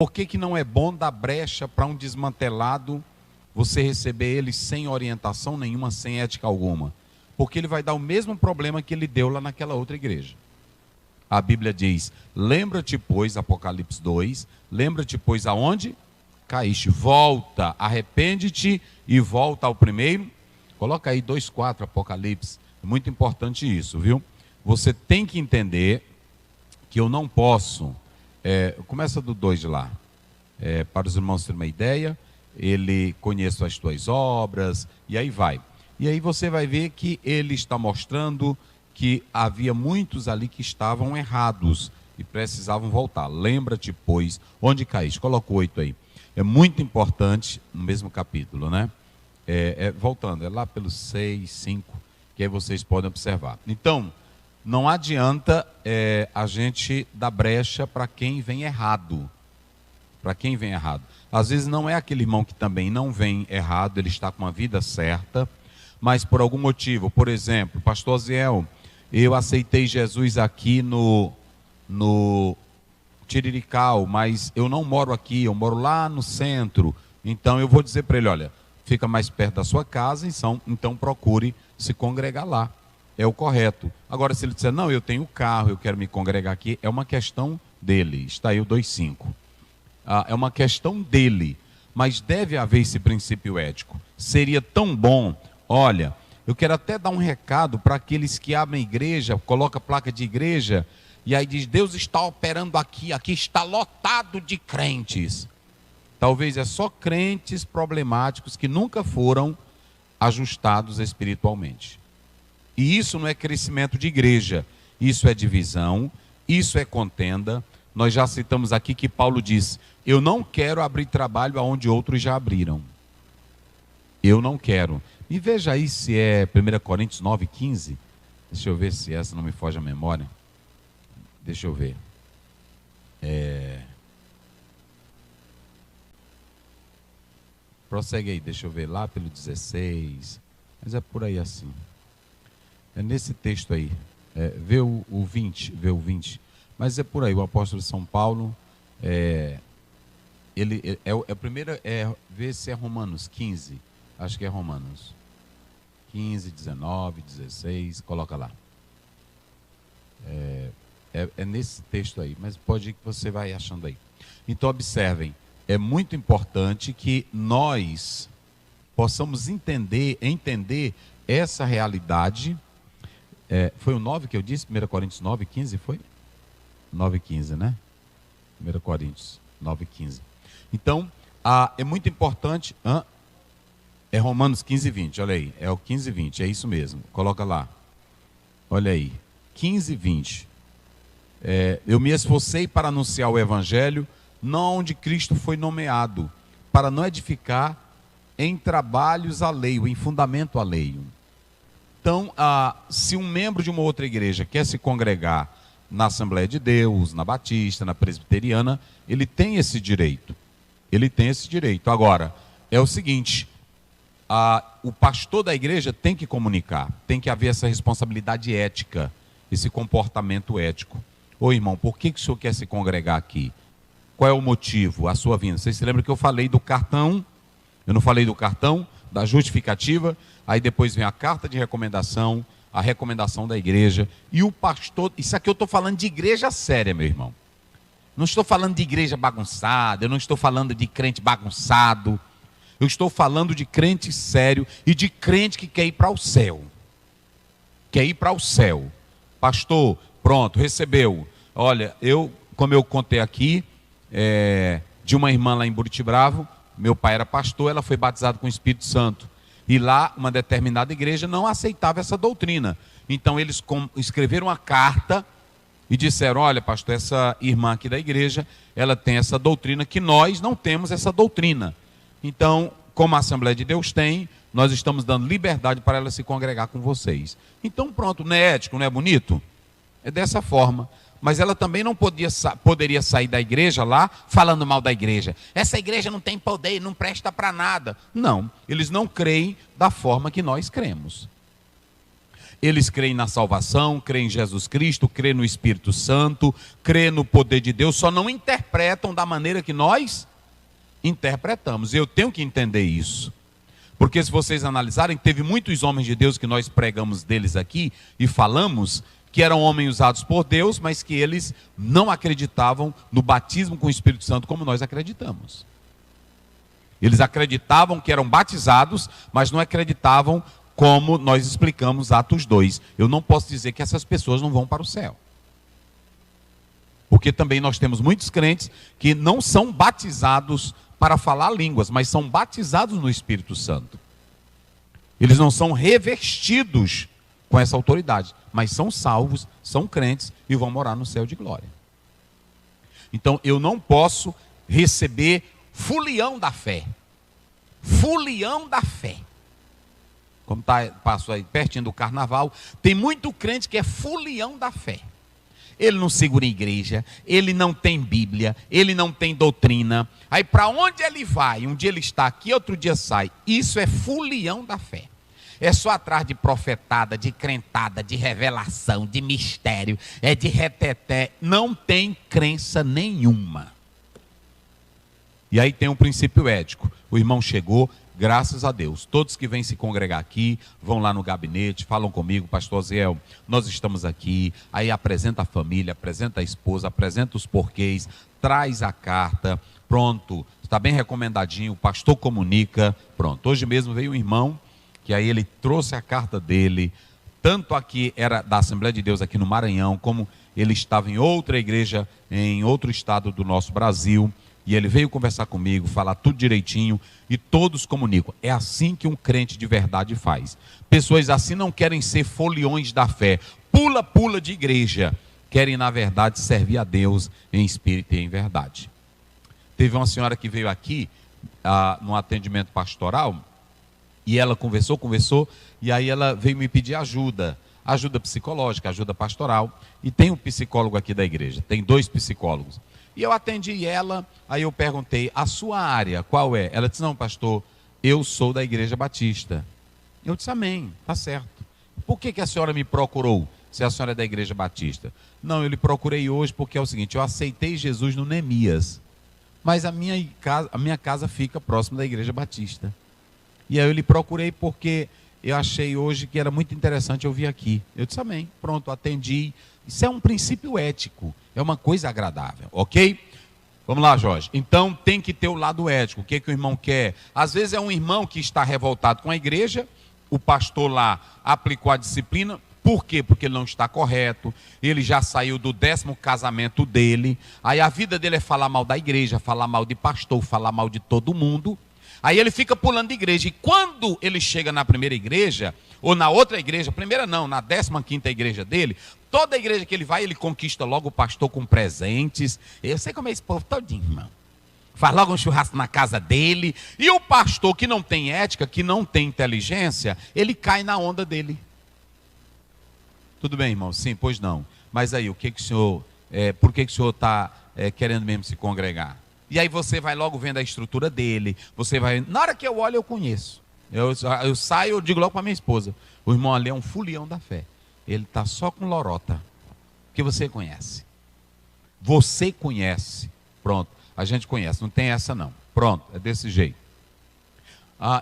Por que que não é bom dar brecha para um desmantelado, você receber ele sem orientação nenhuma, sem ética alguma? Porque ele vai dar o mesmo problema que ele deu lá naquela outra igreja. A Bíblia diz, lembra-te, pois, Apocalipse 2, lembra-te, pois, aonde caíste. Volta, arrepende-te e volta ao primeiro. Coloca aí 2:4, Apocalipse. É muito importante isso, viu? Você tem que entender que eu não posso... começa do 2 de lá. Para os irmãos terem uma ideia, ele conhece as tuas obras, e aí vai. E aí você vai ver que ele está mostrando que havia muitos ali que estavam errados e precisavam voltar. Lembra-te, pois, onde caíste. Coloca o 8 aí. É muito importante, no mesmo capítulo, né? Voltando, é lá pelo 6, 5, que aí vocês podem observar. Então, não adianta a gente dar brecha para quem vem errado. Para quem vem errado. Às vezes não é aquele irmão que também não vem errado, ele está com uma vida certa, mas por algum motivo, por exemplo, pastor Aziel, eu aceitei Jesus aqui no Tirirical, mas eu não moro aqui, eu moro lá no centro. Então eu vou dizer para ele, olha, fica mais perto da sua casa, então procure se congregar lá. É o correto. Agora, se ele disser, não, eu tenho carro, eu quero me congregar aqui, é uma questão dele. Está aí o 2:5. É uma questão dele. Mas deve haver esse princípio ético. Seria tão bom, olha, eu quero até dar um recado para aqueles que abrem igreja, coloca placa de igreja, e aí diz, Deus está operando aqui está lotado de crentes. Talvez é só crentes problemáticos que nunca foram ajustados espiritualmente. E isso não é crescimento de igreja, isso é divisão, isso é contenda. Nós já citamos aqui que Paulo diz, eu não quero abrir trabalho aonde outros já abriram. Eu não quero. E veja aí se é 1 Coríntios 9:15. Deixa eu ver se essa não me foge a memória. Deixa eu ver. Prossegue aí, deixa eu ver lá pelo 16. Mas é por aí assim. É nesse texto aí. Vê o 20. Mas é por aí, o apóstolo São Paulo, o primeiro ver se é Romanos 15, acho que é Romanos 15, 19, 16, coloca lá. É nesse texto aí, mas pode ir que você vai achando aí. Então observem, é muito importante que nós possamos entender essa realidade. Foi o 9 que eu disse, 1 Coríntios 9:15 foi? 9:15, né? 1 Coríntios 9:15. Então, é muito importante. É Romanos 15:20, olha aí. É o 15:20, é isso mesmo. Coloca lá. Olha aí. 15:20. Eu me esforcei para anunciar o evangelho, não onde Cristo foi nomeado, para não edificar em trabalhos alheio, em fundamento alheio. Então, se um membro de uma outra igreja quer se congregar na Assembleia de Deus, na Batista, na Presbiteriana, ele tem esse direito. Ele tem esse direito. Agora, é o seguinte, o pastor da igreja tem que comunicar, tem que haver essa responsabilidade ética, esse comportamento ético. Ô irmão, por que o senhor quer se congregar aqui? Qual é o motivo, a sua vinda? Vocês se lembram que eu falei do cartão? Eu não falei do cartão, da justificativa, aí depois vem a carta de recomendação, a recomendação da igreja, e o pastor, isso aqui eu estou falando de igreja séria, meu irmão. Não estou falando de igreja bagunçada, eu não estou falando de crente bagunçado, eu estou falando de crente sério e de crente que quer ir para o céu. Quer ir para o céu. Pastor, pronto, recebeu. Olha, como eu contei aqui, de uma irmã lá em Buritibravo, meu pai era pastor, ela foi batizada com o Espírito Santo. E lá, uma determinada igreja não aceitava essa doutrina. Então, eles escreveram uma carta e disseram, olha, pastor, essa irmã aqui da igreja, ela tem essa doutrina que nós não temos essa doutrina. Então, como a Assembleia de Deus tem, nós estamos dando liberdade para ela se congregar com vocês. Então, pronto, não é ético, não é bonito? É dessa forma. Mas ela também não poderia sair da igreja lá falando mal da igreja. Essa igreja não tem poder, não presta para nada. Não, eles não creem da forma que nós cremos. Eles creem na salvação, creem em Jesus Cristo, creem no Espírito Santo, creem no poder de Deus, só não interpretam da maneira que nós interpretamos. Eu tenho que entender isso. Porque se vocês analisarem, teve muitos homens de Deus que nós pregamos deles aqui e falamos que eram homens usados por Deus, mas que eles não acreditavam no batismo com o Espírito Santo como nós acreditamos. Eles acreditavam que eram batizados, mas não acreditavam como nós explicamos Atos 2. Eu não posso dizer que essas pessoas não vão para o céu. Porque também nós temos muitos crentes que não são batizados para falar línguas, mas são batizados no Espírito Santo. Eles não são revestidos com essa autoridade, mas são salvos, são crentes e vão morar no céu de glória. Então eu não posso receber fulião da fé. Fulião da fé. Como passou aí pertinho do carnaval, tem muito crente que é fulião da fé. Ele não segura em igreja, ele não tem Bíblia, ele não tem doutrina. Aí para onde ele vai? Um dia ele está aqui, outro dia sai. Isso é fulião da fé. É só atrás de profetada, de crentada, de revelação, de mistério, é de reteté. Não tem crença nenhuma. E aí tem um princípio ético. O irmão chegou, graças a Deus. Todos que vêm se congregar aqui, vão lá no gabinete, falam comigo, pastor Ziel, nós estamos aqui. Aí apresenta a família, apresenta a esposa, apresenta os porquês, traz a carta, pronto, está bem recomendadinho, o pastor comunica, pronto. Hoje mesmo veio um irmão, que aí ele trouxe a carta dele, tanto aqui era da Assembleia de Deus aqui no Maranhão, como ele estava em outra igreja, em outro estado do nosso Brasil, e ele veio conversar comigo, falar tudo direitinho, e todos comunicam. É assim que um crente de verdade faz. Pessoas assim não querem ser foliões da fé, pula de igreja, querem na verdade servir a Deus em espírito e em verdade. Teve uma senhora que veio aqui, num atendimento pastoral, e ela conversou, e aí ela veio me pedir ajuda psicológica, ajuda pastoral, e tem um psicólogo aqui da igreja, tem 2 psicólogos. E eu atendi ela, aí eu perguntei, a sua área, qual é? Ela disse, não, pastor, eu sou da Igreja Batista. Eu disse, amém, tá certo. Por que a senhora me procurou, se a senhora é da Igreja Batista? Não, eu lhe procurei hoje porque é o seguinte, eu aceitei Jesus no Neemias, mas a minha casa fica próximo da Igreja Batista. E aí eu lhe procurei porque eu achei hoje que era muito interessante eu vir aqui. Eu disse, amém, pronto, atendi. Isso é um princípio ético, é uma coisa agradável, ok? Vamos lá, Jorge. Então tem que ter o lado ético. O que o irmão quer? Às vezes é um irmão que está revoltado com a igreja, o pastor lá aplicou a disciplina. Por quê? Porque ele não está correto, ele já saiu do 10º casamento dele, aí a vida dele é falar mal da igreja, falar mal de pastor, falar mal de todo mundo. Aí ele fica pulando de igreja, e quando ele chega na primeira igreja, ou na outra igreja, primeira não, na 15ª igreja dele, toda igreja que ele vai, ele conquista logo o pastor com presentes. Eu sei como é esse povo todinho, irmão. Faz logo um churrasco na casa dele, e o pastor que não tem ética, que não tem inteligência, ele cai na onda dele. Tudo bem, irmão? Sim, pois não. Mas aí, por que o senhor está querendo mesmo se congregar? E aí você vai logo vendo a estrutura dele, você vai... Na hora que eu olho, eu conheço. Eu saio, eu digo logo para minha esposa, o irmão ali é um fulião da fé. Ele está só com lorota, que você conhece. Você conhece. Pronto, a gente conhece, não tem essa não. Pronto, é desse jeito.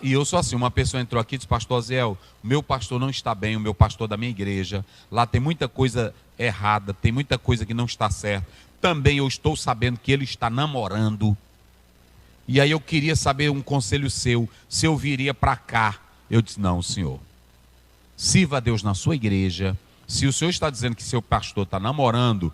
E eu sou assim, uma pessoa entrou aqui e disse, pastor Ziel, o meu pastor não está bem, o meu pastor da minha igreja, lá tem muita coisa errada, tem muita coisa que não está certa. Também eu estou sabendo que ele está namorando. E aí eu queria saber um conselho seu, se eu viria para cá. Eu disse, não, senhor. Sirva a Deus na sua igreja. Se o senhor está dizendo que seu pastor está namorando,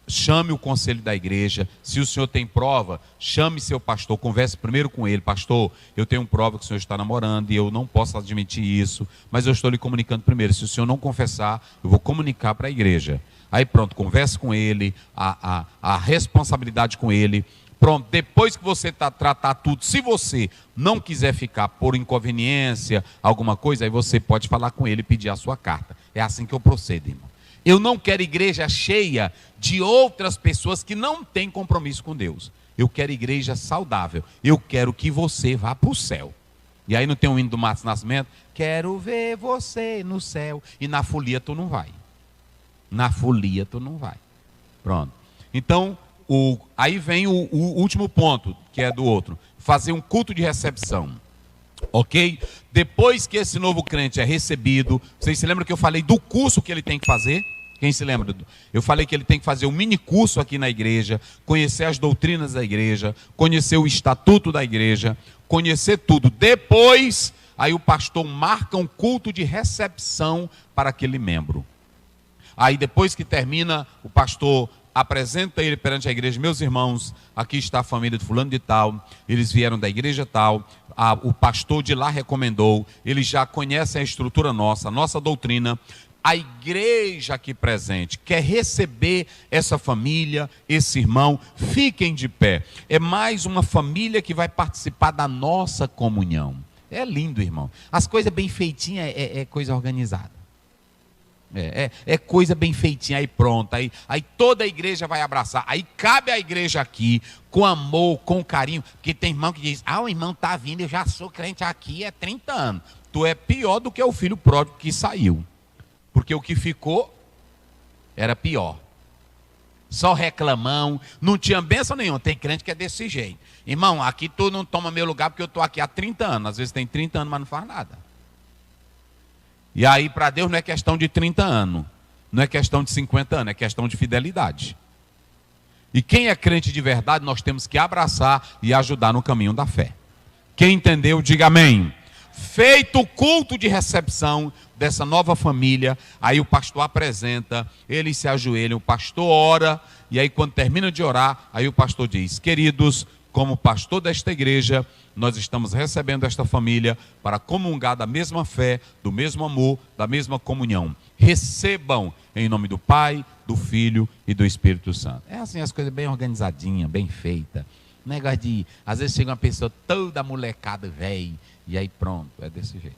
chame o conselho da igreja. Se o senhor tem prova, chame seu pastor, converse primeiro com ele. Pastor, eu tenho prova que o senhor está namorando e eu não posso admitir isso, mas eu estou lhe comunicando primeiro. Se o senhor não confessar, eu vou comunicar para a igreja. Aí pronto, converse com ele, a responsabilidade com ele. Pronto, depois que você tratar tudo, se você não quiser ficar por inconveniência, alguma coisa, aí você pode falar com ele e pedir a sua carta. É assim que eu procedo, irmão. Eu não quero igreja cheia de outras pessoas que não têm compromisso com Deus. Eu quero igreja saudável. Eu quero que você vá para o céu. E aí não tem um hino do Márcio Nascimento? Quero ver você no céu. E na folia tu não vai. Na folia tu não vai. Pronto. Então, aí vem o último ponto, que é do outro. Fazer um culto de recepção. Ok? Depois que esse novo crente é recebido, vocês se lembram que eu falei do curso que ele tem que fazer? Quem se lembra? Eu falei que ele tem que fazer um mini curso aqui na igreja, conhecer as doutrinas da igreja, conhecer o estatuto da igreja, conhecer tudo. Depois, aí o pastor marca um culto de recepção para aquele membro. Aí depois que termina, o pastor apresenta ele perante a igreja. Meus irmãos, aqui está a família de fulano de tal, eles vieram da igreja tal, o pastor de lá recomendou, eles já conhecem a estrutura nossa, a nossa doutrina. A igreja aqui presente quer receber essa família, esse irmão, fiquem de pé. É mais uma família que vai participar da nossa comunhão. É lindo, irmão. As coisas bem feitinhas é coisa organizada. É coisa bem feitinha, aí pronto, aí toda a igreja vai abraçar, aí cabe a igreja aqui, com amor, com carinho, porque tem irmão que diz, o irmão está vindo, eu já sou crente aqui há 30 anos, tu é pior do que o filho pródigo que saiu, porque o que ficou era pior, só reclamão, não tinha bênção nenhuma, tem crente que é desse jeito, irmão, aqui tu não toma meu lugar porque eu estou aqui há 30 anos, às vezes tem 30 anos, mas não faz nada. E aí para Deus não é questão de 30 anos, não é questão de 50 anos, é questão de fidelidade. E quem é crente de verdade, nós temos que abraçar e ajudar no caminho da fé. Quem entendeu, diga amém. Feito o culto de recepção dessa nova família, aí o pastor apresenta, eles se ajoelham, o pastor ora, e aí quando termina de orar, aí o pastor diz, queridos, como pastor desta igreja, nós estamos recebendo esta família para comungar da mesma fé, do mesmo amor, da mesma comunhão. Recebam em nome do Pai, do Filho e do Espírito Santo. É assim, as coisas bem organizadinhas, bem feitas. Negócio de, às vezes chega uma pessoa toda molecada velha, e aí pronto, é desse jeito.